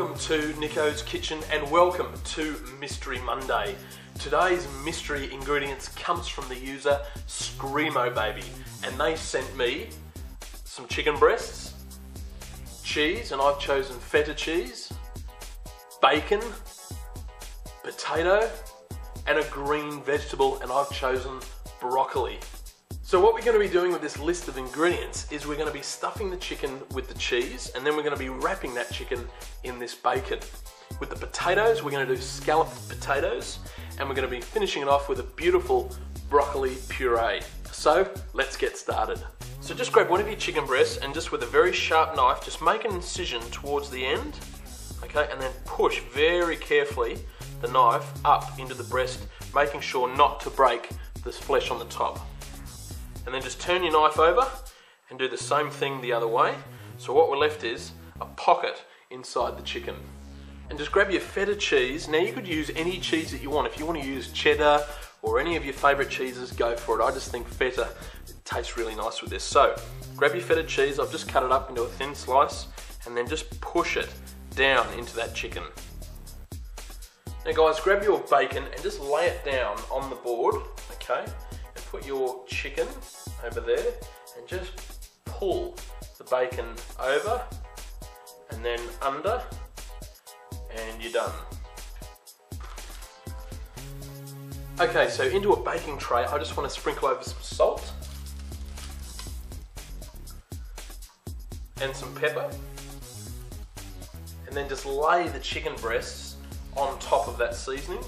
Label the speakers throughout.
Speaker 1: welcome to Nicko's Kitchen and welcome to Mystery Monday. Today's mystery ingredients comes from the user Screamo Baby, and they sent me some chicken breasts, cheese, and I've chosen feta cheese, bacon, potato, and a green vegetable, and I've chosen broccoli. So what we're going to be doing with this list of ingredients is we're going to be stuffing the chicken with the cheese, and then we're going to be wrapping that chicken in this bacon. With the potatoes, we're going to do scalloped potatoes, and we're going to be finishing it off with a beautiful broccoli puree. So let's get started. So just grab one of your chicken breasts and just with a very sharp knife, just make an incision towards the end, okay, and then push very carefully the knife up into the breast, making sure not to break this flesh on the top. And then just turn your knife over and do the same thing the other way. So what we're left is a pocket inside the chicken. And just grab your feta cheese. Now you could use any cheese that you want. If you want to use cheddar or any of your favourite cheeses, go for it. I just think feta tastes really nice with this. So grab your feta cheese. I've just cut it up into a thin slice and then just push it down into that chicken. Now guys, grab your bacon and just lay it down on the board, okay? And put your chicken over there and just pull the bacon over and then under, and you're done. Okay, so into a baking tray, I just want to sprinkle over some salt and some pepper, and then just lay the chicken breasts on top of that seasoning.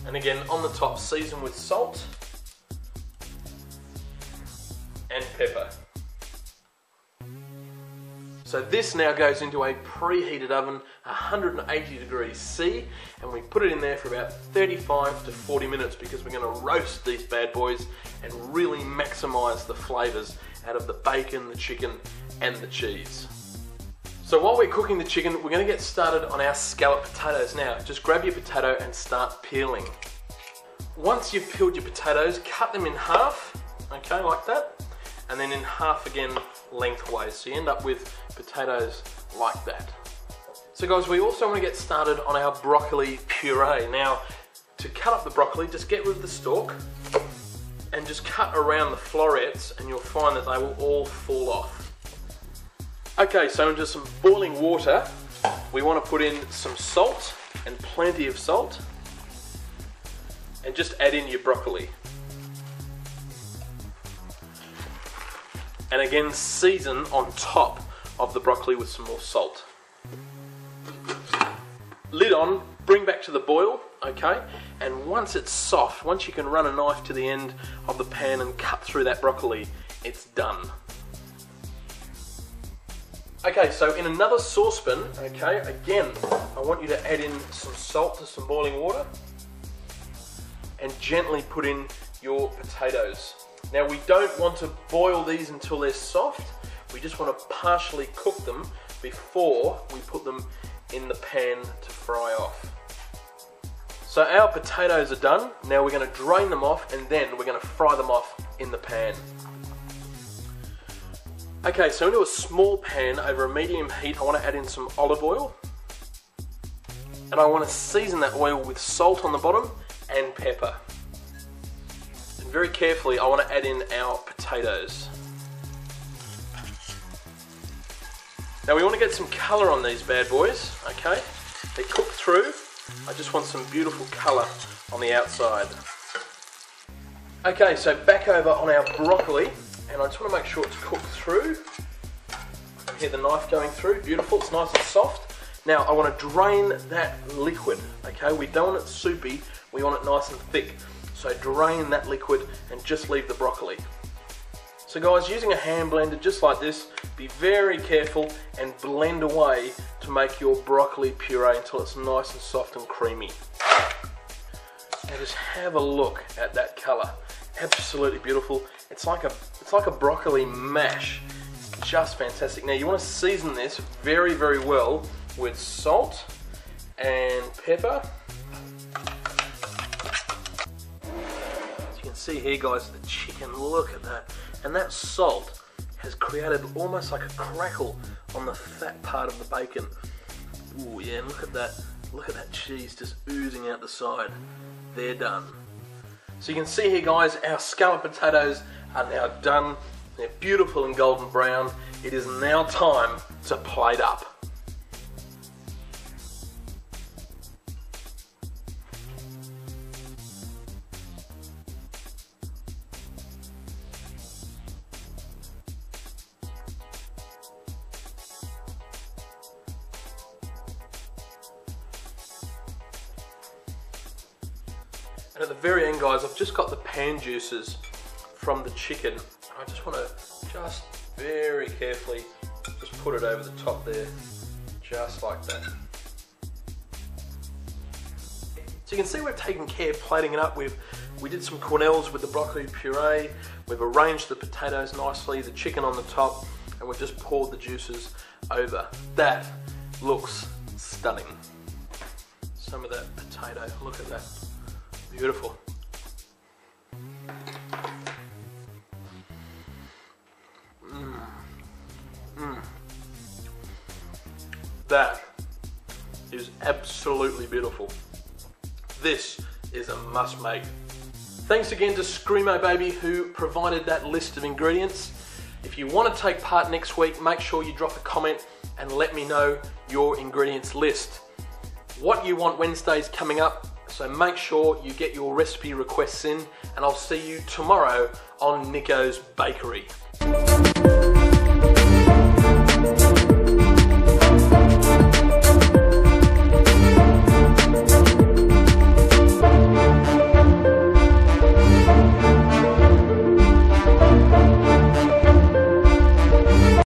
Speaker 1: And again, on the top, season with salt and pepper. So this now goes into a preheated oven, 180 degrees C, and we put it in there for about 35 to 40 minutes because we're going to roast these bad boys and really maximise the flavours out of the bacon, the chicken and the cheese. So while we're cooking the chicken, we're going to get started on our scalloped potatoes now. Just grab your potato and start peeling. Once you've peeled your potatoes, cut them in half, okay, like that, and then in half again lengthways, so you end up with potatoes like that. So guys, we also want to get started on our broccoli puree. Now, to cut up the broccoli, just get rid of the stalk and just cut around the florets and you'll find that they will all fall off. Okay, so into some boiling water, we want to put in some salt, and plenty of salt, and just add in your broccoli. And again, season on top of the broccoli with some more salt. Lid on, bring back to the boil, okay? And once it's soft, once you can run a knife to the end of the pan and cut through that broccoli, it's done. Okay, so in another saucepan, okay, again, I want you to add in some salt to some boiling water and gently put in your potatoes. Now we don't want to boil these until they're soft, we just want to partially cook them before we put them in the pan to fry off. So our potatoes are done, now we're going to drain them off and then we're going to fry them off in the pan. Okay, so into a small pan over a medium heat, I want to add in some olive oil. And I want to season that oil with salt on the bottom and pepper. And very carefully, I want to add in our potatoes. Now we want to get some colour on these bad boys, okay? They're cooked through. I just want some beautiful colour on the outside. Okay, so back over on our broccoli. And I just want to make sure it's cooked through. I can hear the knife going through, beautiful, it's nice and soft. Now I want to drain that liquid, okay? We don't want it soupy, we want it nice and thick. So drain that liquid and just leave the broccoli. So guys, using a hand blender just like this, be very careful and blend away to make your broccoli puree until it's nice and soft and creamy. Now just have a look at that colour. Absolutely beautiful. It's like a broccoli mash. It's just fantastic. Now you want to season this very, very well with salt and pepper. As you can see here guys, the chicken, look at that. And that salt has created almost like a crackle on the fat part of the bacon. Ooh, yeah, and look at that. Look at that cheese just oozing out the side. They're done. So you can see here, guys, our scallop potatoes are now done. They're beautiful and golden brown. It is now time to plate up. And at the very end, guys, I've just got the pan juices from the chicken. I just want to very carefully just put it over the top there, just like that. So you can see we've taken care of plating it up. We did some quenelles with the broccoli puree. We've arranged the potatoes nicely, the chicken on the top, and we've just poured the juices over. That looks stunning. Some of that potato, look at that. Beautiful. That is absolutely beautiful. This is a must make. Thanks again to Screamo Baby who provided that list of ingredients. If you want to take part next week, make sure you drop a comment and let me know your ingredients list. What you want Wednesday's coming up, so make sure you get your recipe requests in, and I'll see you tomorrow on Nicko's Bakery.